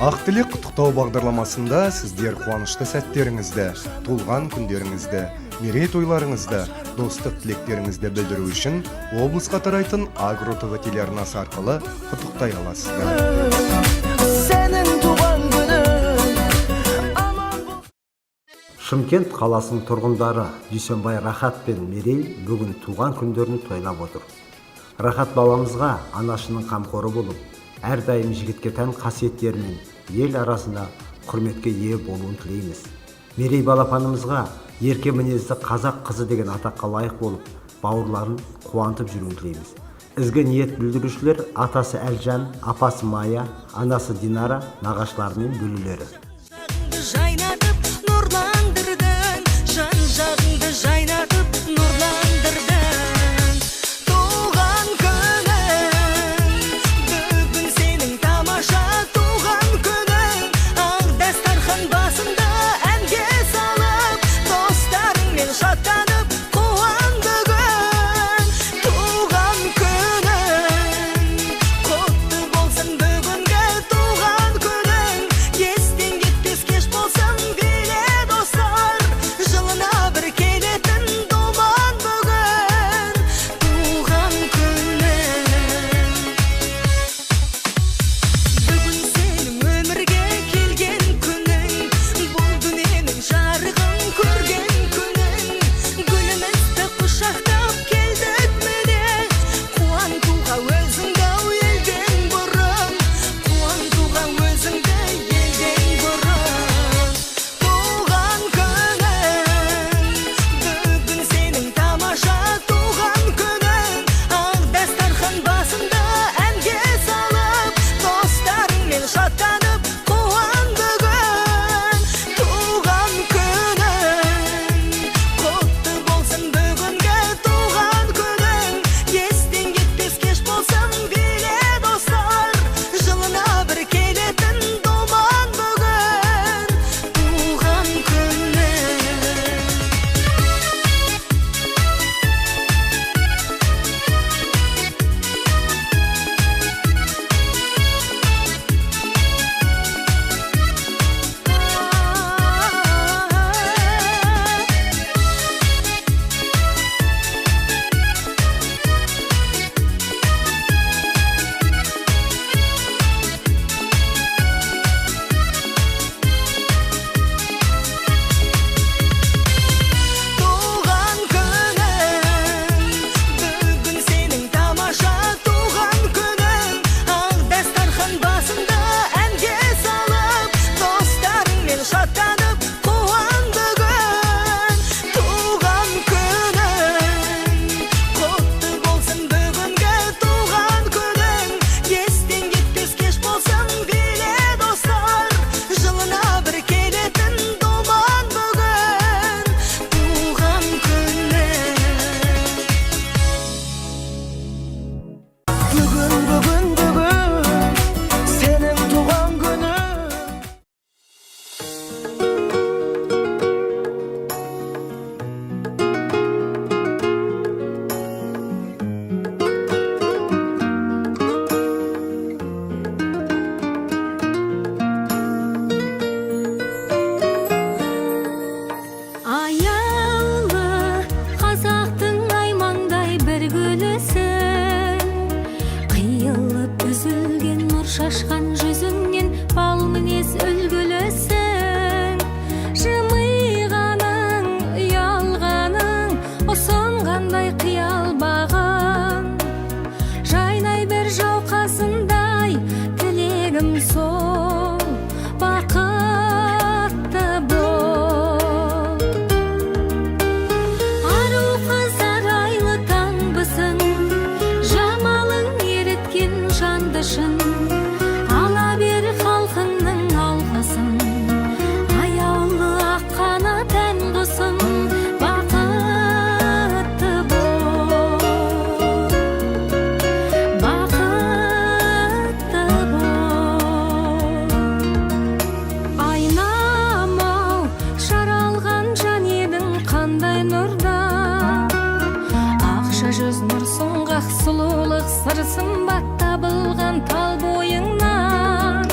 Ақ тілек құттықтау бағдарламасында сіздер қуанышты сәттеріңізді, туылған күндеріңізді, мерейтойларыңызды, достық тілектеріңізді білдіру үшін облысқа тарайтын Агро ТВ телеарнасы арқылы құттықтай аласыздар. Шымкент қаласының тұрғындары Дүйсенбай Рахат пен Мерей бүгін туған күндерін тойлап отыр. Рахат баламызға анашының қамқоры болып, әрдайым жігітке тән қасиеттерімен ел арасында құрметке ие болуын тілейміз. Мерей балапанымызға ерке мінезді қазақ қызы деген атаққа лайық болып, бауырларын қуантып жүруін тілейміз. Ізгі ниет білдірушілер атасы Әлжан, апасы Мая, анасы Динара, нағашыларымен бөлілері. Шашқан жүзіңнен бал мінез үлгілісің, жымиғаның, ұялғаның, ұсынғандай қиял бағын, жайнай бер жауқасындай тілегім сол, бақытты бол. Ару қыз арайлы таңбысың, жамалың ереткен жандышын, жүз нұр сұңғақ сұлулық сыр сымбат табылған тал бойыңнан.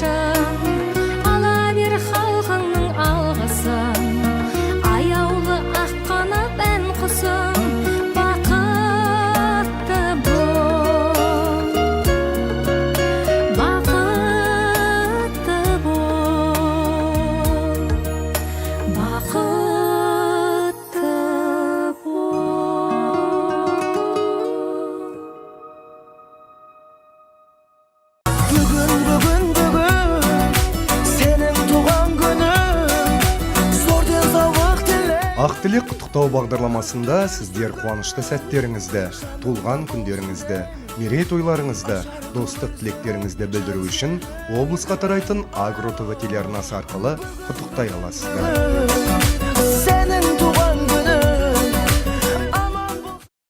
башын, ала бер халқыңның алғысын, аяулы ақ қанат ән құсың, бақытты бол, бақытты бол, бақытты бол. Бүгін сенің туған күнің, зор денсаулық тілеймін. Ақ тілек құттықтау бағдарламасында сіздер қуанышты сәттеріңізді, туылған күндеріңізді, мерейтойларыңызды, достық тілектеріңізді білдіру үшін облысқа тарайтын Агро ТВ телеарнасы арқылы құттықтай аласыздар. Сенің туған